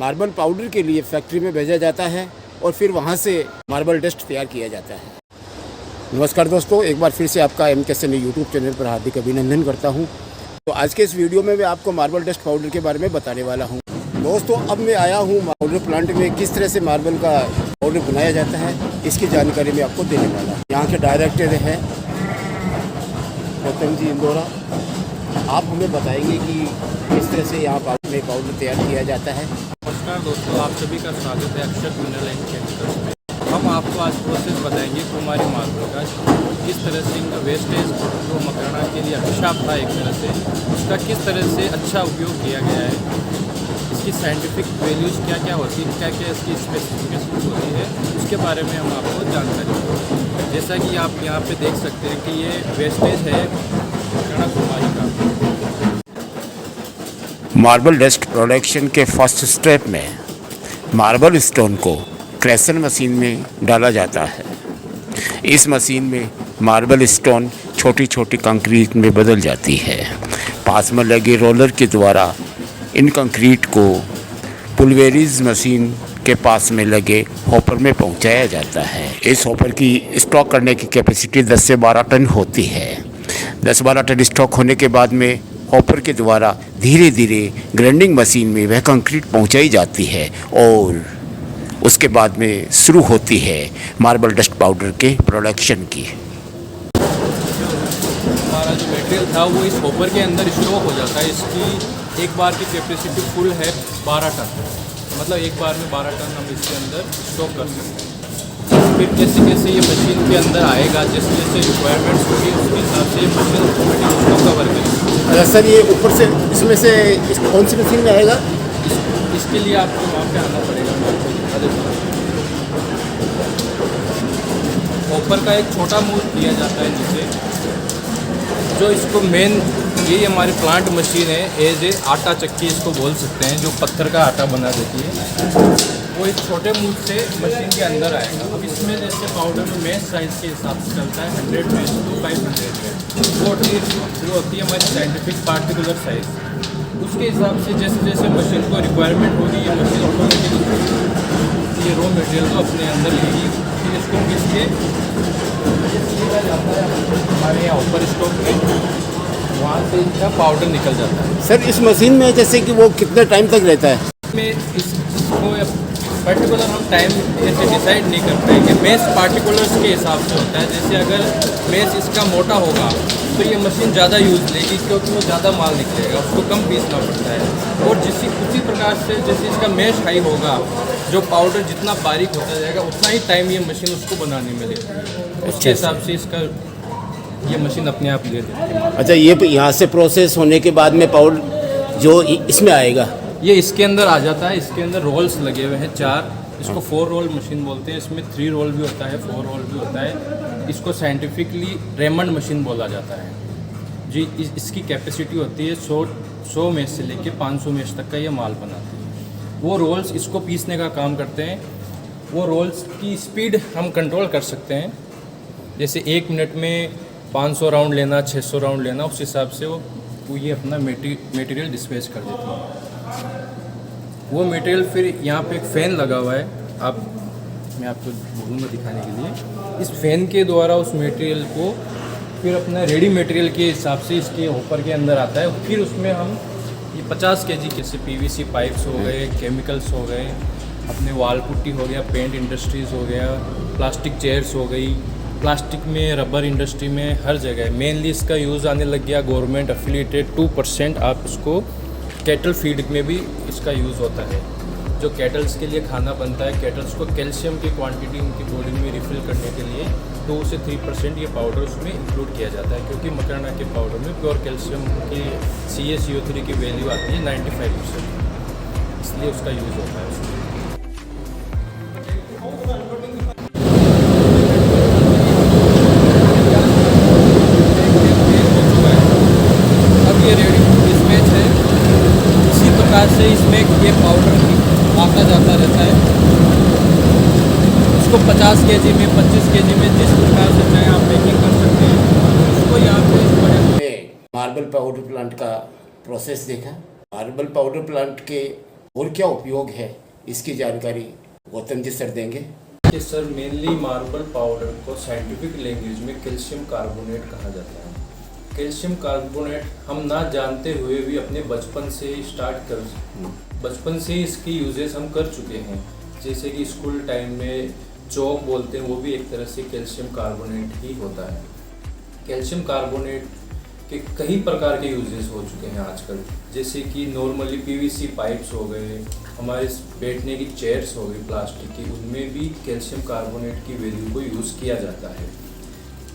Marble powder के लिए factory में भेजा जाता है और फिर वहाँ से मार्बल डस्ट तैयार किया जाता है। नमस्कार दोस्तों, एक बार फिर से आपका MK सैनी यूट्यूब चैनल पर हार्दिक अभिनंदन करता हूँ। तो आज के इस वीडियो में मैं आपको मार्बल डस्ट पाउडर के बारे में बताने वाला हूँ। दोस्तों, अब मैं आया हूँ पाउडर प्लांट में, किस तरह से मार्बल का पाउडर बनाया जाता है इसकी जानकारी मैं आपको देने वाला हूँ। यहाँ के डायरेक्टर हैं गौतम जी इंदौरा। आप हमें बताएंगे कि किस तरह से यहाँ पाउडर तैयार किया जाता है। नमस्कार दोस्तों, आप सभी का स्वागत है अक्षर मिनरल एंड केमिकल्स में। हम आपको आज प्रोसेस बताएंगे कुमारी मार्बल का, किस तरह से इनका वेस्टेज जो मकराना के लिए अभिशाप था एक तरह से, उसका किस तरह से अच्छा उपयोग किया गया है, इसकी साइंटिफिक वैल्यूज़ क्या क्या होती है, क्या क्या इसकी स्पेसिफिकेशन होती है, उसके बारे में हम आपको जानकारी देंगे। जैसा कि आप यहाँ पे देख सकते हैं कि ये वेस्टेज है मकराना कुमारी का। मार्बल डस्ट प्रोडक्शन के फर्स्ट स्टेप में मार्बल स्टोन को क्रशर मशीन में डाला जाता है। इस मशीन में मार्बल स्टोन छोटी छोटी कंक्रीट में बदल जाती है। पास में लगे रोलर के द्वारा इन कंक्रीट को पुलवेरीज मशीन के पास में लगे हॉपर में पहुंचाया जाता है। इस हॉपर की स्टॉक करने की कैपेसिटी 10 से 12 टन होती है। 10-12 टन स्टॉक होने के बाद में हॉपर के द्वारा धीरे धीरे ग्राइंडिंग मशीन में वह कंक्रीट पहुंचाई जाती है और उसके बाद में शुरू होती है मार्बल डस्ट पाउडर के प्रोडक्शन की। हमारा जो मटेरियल था वो इस हॉपर के अंदर स्टॉक हो जाता है। इसकी एक बार की कैपेसिटी फुल है 12 टन, मतलब एक बार में 12 टन हम इसके अंदर स्टॉक कर सकते हैं। फिर कैसे कैसे ये मशीन के अंदर आएगा, जैसे जैसे रिक्वायरमेंट्स होगी उसके हिसाब से ये मशीन ऑटोमेटिक उसको कवर करेगी। सर, ये ऊपर से इसमें से कौन सी मशीन में आएगा? इसके लिए आपको वहाँ पे आना पड़ेगा। मैं आपको दिखा देता हूँ। हॉपर का एक छोटा मूव दिया जाता है नीचे, जो इसको मेन ये हमारी प्लांट मशीन है, एज ए आटा चक्की इसको बोल सकते हैं, जो पत्थर का आटा बना देती है। वो एक छोटे मूव से मशीन के अंदर आएगा। अब इसमें जैसे पाउडर में मेश साइज़ के हिसाब से चलता है 100 मेश टू 500 मेश। वो होती है हमारी साइंटिफिक पार्टिकुलर साइज़। उसके हिसाब से जैसे जैसे मशीन को रिक्वायरमेंट होगी ये मशीन ऑटोमेटिक ये रॉ मटेरियल को अपने अंदर लेगी। फिर इसको घिस के हमारे यहाँ ऊपर स्टॉक में वहाँ से इसका पाउडर निकल जाता है। सर, इस मशीन में जैसे कि वो कितने टाइम तक रहता है? इसमें इसको पर्टिकुलर हम टाइम ऐसे डिसाइड नहीं कर पाएंगे। मेश पार्टिकुलर्स के हिसाब से होता है। जैसे अगर मेश इसका मोटा होगा तो ये मशीन ज़्यादा यूज़ लेगी, क्योंकि वो ज़्यादा माल निकलेगा, उसको कम पीसना पड़ता है। और उसी प्रकार से जैसे इसका मेश हाई होगा, जो पाउडर जितना बारीक होता जाएगा उतना ही टाइम ये मशीन उसको बनाने में लेगी। उसके हिसाब से इसका ये मशीन अपने आप ले देती है। अच्छा, ये यहाँ से प्रोसेस होने के बाद में पाउडर जो इसमें आएगा, ये इसके अंदर आ जाता है। इसके अंदर रोल्स लगे हुए हैं 4, इसको 4 रोल मशीन बोलते हैं। इसमें 3 रोल भी होता है, 4 रोल भी होता है। इसको साइंटिफिकली रेमंड मशीन बोला जाता है जी। इसकी कैपेसिटी होती है 100 मेश से लेके 500 मेश तक का ये माल बनाते हैं। वो रोल्स इसको पीसने का काम करते हैं। वो रोल्स की स्पीड हम कंट्रोल कर सकते हैं। जैसे 1 मिनट में 500 राउंड लेना, 600 राउंड लेना, उस हिसाब से वो ये अपना मटेरियल डिस्पैच कर देते हैं। वो मटेरियल फिर यहाँ पे एक फ़ैन लगा हुआ है, मैं आपको बोलूँगा दिखाने के लिए। इस फ़ैन के द्वारा उस मटेरियल को फिर अपना रेडी मटेरियल के हिसाब से इसके ऊपर के अंदर आता है। फिर उसमें हम ये 50 kg जैसे PVC पाइप्स हो गए, केमिकल्स हो गए, अपने वाल पुट्टी हो गया, पेंट इंडस्ट्रीज़ हो गया, प्लास्टिक चेयर्स हो गई, प्लास्टिक में, रबर इंडस्ट्री में, हर जगह मेनली इसका यूज़ आने लग गया। गवर्नमेंट एफिलिएटेड 2% आप इसको कैटल फीड में भी इसका यूज़ होता है। जो कैटल्स के लिए खाना बनता है, कैटल्स को कैल्शियम की क्वांटिटी उनकी बॉडी में रिफ़िल करने के लिए 2 से 3% ये पाउडर उसमें इंक्लूड किया जाता है, क्योंकि मकराना के पाउडर में प्योर कैल्शियम की CaCO3 की वैल्यू आती है 95%, इसलिए उसका यूज़ होता है उसमें। अब ये रेडी डिस्पैच है। इसी प्रकार से इसमें ये पाउडर आता जाता रहता है। इसको 50 kg में, 25 kg में, जिस प्रकार से चाहे आप पैकिंग कर सकते हैं। उसको यहाँ पे मार्बल पाउडर प्लांट का प्रोसेस देखा। मार्बल पाउडर प्लांट के और क्या उपयोग है इसकी जानकारी गौतम जी सर देंगे। कि सर मेनली मार्बल पाउडर को साइंटिफिक लैंग्वेज में कैल्शियम कार्बोनेट कहा जाता है। कैल्शियम कार्बोनेट हम ना जानते हुए भी अपने बचपन से ही इसकी यूजेस हम कर चुके हैं। जैसे कि स्कूल टाइम में चौक बोलते हैं, वो भी एक तरह से कैल्शियम कार्बोनेट ही होता है। कैल्शियम कार्बोनेट के कई प्रकार के यूजेस हो चुके हैं आजकल, जैसे कि नॉर्मली पीवीसी पाइप्स हो गए, हमारे बैठने की चेयर्स हो गई प्लास्टिक की, उनमें भी कैल्शियम कार्बोनेट की वैल्यू को यूज़ किया जाता है।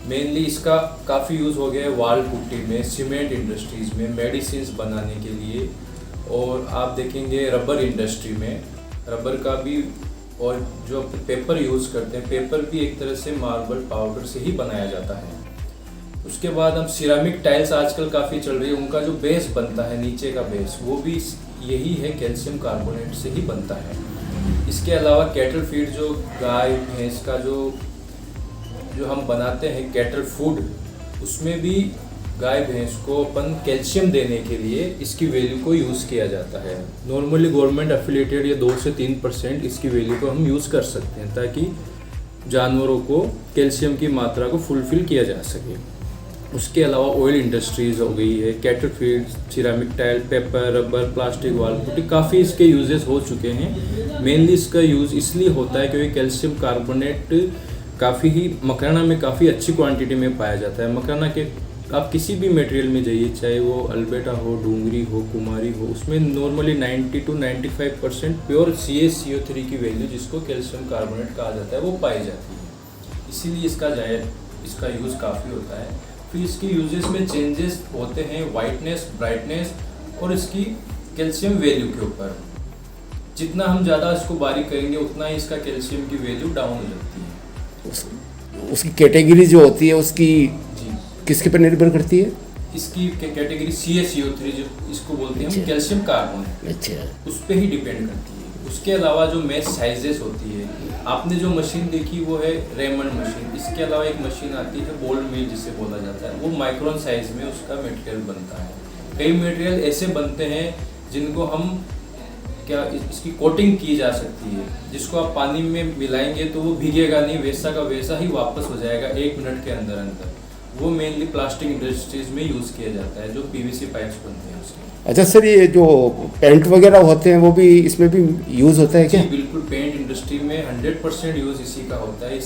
मेनली इसका काफ़ी यूज़ हो गया है वाल पुट्टी में, सीमेंट इंडस्ट्रीज़ में, मेडिसिन्स बनाने के लिए, और आप देखेंगे रबर इंडस्ट्री में रबर का भी, और जो पेपर यूज़ करते हैं, पेपर भी एक तरह से मार्बल पाउडर से ही बनाया जाता है। उसके बाद हम सिरामिक टाइल्स आजकल काफ़ी चल रही है, उनका जो बेस बनता है नीचे का बेस, वो भी यही है कैल्शियम कार्बोनेट से ही बनता है। इसके अलावा कैटल फीड, जो गाय भैंस का जो हम बनाते हैं कैटल फूड, उसमें भी गाय भैंस को अपन कैल्शियम देने के लिए इसकी वैल्यू को यूज़ किया जाता है। नॉर्मली गवर्नमेंट एफिलिएटेड या 2 से 3% इसकी वैल्यू को हम यूज़ कर सकते हैं, ताकि जानवरों को कैल्शियम की मात्रा को फुलफिल किया जा सके। उसके अलावा ऑयल इंडस्ट्रीज़ हो गई है, cattle feed, ceramic tile, paper, rubber, plastic, वाल पुट्टी, काफ़ी इसके यूजेस हो चुके हैं। मेनली इसका यूज़ इसलिए होता है क्योंकि कैल्शियम कार्बोनेट काफ़ी ही मकराना में काफ़ी अच्छी क्वांटिटी में पाया जाता है। मकराना के आप किसी भी मटेरियल में जाइए, चाहे वो अल्बेटा हो, डूंगरी हो, कुमारी हो, उसमें नॉर्मली 90 to 95% प्योर CaCO3 की वैल्यू, जिसको कैल्शियम कार्बोनेट कहा जाता है, वो पाई जाती है। इसीलिए इसका यूज़ काफ़ी होता है। फिर इसकी यूजेस में चेंजेस होते हैं वाइटनेस, ब्राइटनेस और इसकी कैल्शियम वैल्यू के ऊपर। जितना हम ज़्यादा इसको बारीक करेंगे, उतना ही इसका कैल्शियम की वैल्यू डाउन हो जाती है। उसकी कैटेगरी जो होती है उसकी जी, किसके पर निर्भर करती है? इसकी कैटेगरी CaCO3 जो इसको बोलते हैं हम कैल्शियम कार्बोनेट, अच्छा, उस पर ही डिपेंड करती है। उसके अलावा जो मैच साइजेस होती है, आपने जो मशीन देखी वो है रेमंड मशीन। इसके अलावा एक मशीन आती है बोल्ड मिल जिसे बोला जाता है, वो माइक्रोन साइज में उसका मटेरियल बनता है। कई मटेरियल ऐसे बनते हैं जिनको हम इसकी कोटिंग की जा सकती है, जिसको आप पानी में मिलाएंगे तो वो भीगेगा नहीं, वैसा का वैसा ही वापस हो जाएगा 1 मिनट के अंदर अंदर। वो मेनली प्लास्टिक इंडस्ट्रीज में यूज़ किया जाता है, जो PVC पाइप्स बनते हैं उसके। अच्छा सर, ये जो पेंट वगैरह होते हैं वो भी इसमें भी यूज़ होता है क्या? जी बिल्कुल, पेंट इंडस्ट्री में 100% यूज़ इसी का होता है।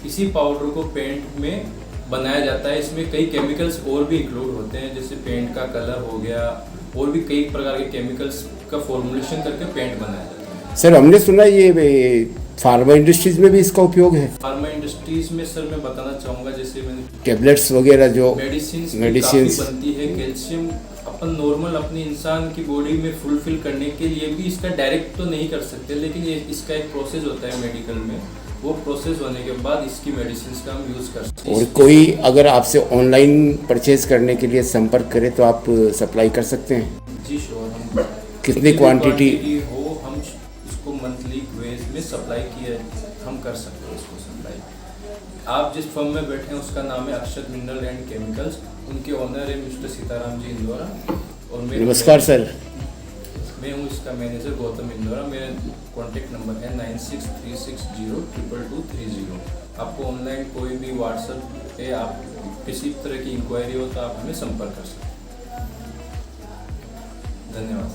इसी पाउडर को पेंट में बनाया जाता है। इसमें कई केमिकल्स और भी इंक्लूड होते हैं, जैसे पेंट का कलर हो गया, और भी कई प्रकार के केमिकल्स का फॉर्मुलेशन करके पेंट बनाया जाता है। सर हमने सुना ये फार्मा इंडस्ट्रीज में भी इसका उपयोग है। फार्मा इंडस्ट्रीज में सर मैं बताना चाहूँगा, जैसे मैंने टेबलेट्स वगैरह जो मेडिसिन बनती है, कैल्शियम अपन नॉर्मल अपनी इंसान की बॉडी में फुलफिल करने के लिए भी इसका डायरेक्ट तो नहीं कर सकते, लेकिन इसका एक प्रोसेस होता है मेडिकल में। वो प्रोसेस होने के बाद इसकी मेडिसिन का हम यूज़ कर सकते हैं। और कोई अगर आपसे ऑनलाइन परचेज करने के लिए संपर्क करे तो आप सप्लाई कर सकते हैं? जी श्योर, हम कितनी क्वांटिटी हो हम इसको मंथली वेज में सप्लाई किया हम कर सकते हैं इसको सप्लाई। आप जिस फर्म में बैठे हैं उसका नाम है अक्षत मिनरल एंड केमिकल्स, उनके ओनर है मिस्टर सीताराम जी इंदौरा, और नमस्कार सर, मैं हूँ इसका मैनेजर गौतम इंदौरा। मेरा कॉन्टेक्ट नंबर है 9636022230। आपको ऑनलाइन कोई भी व्हाट्सएप पे आप किसी तरह की इंक्वायरी हो तो आप हमें संपर्क कर सकते हैं। धन्यवाद।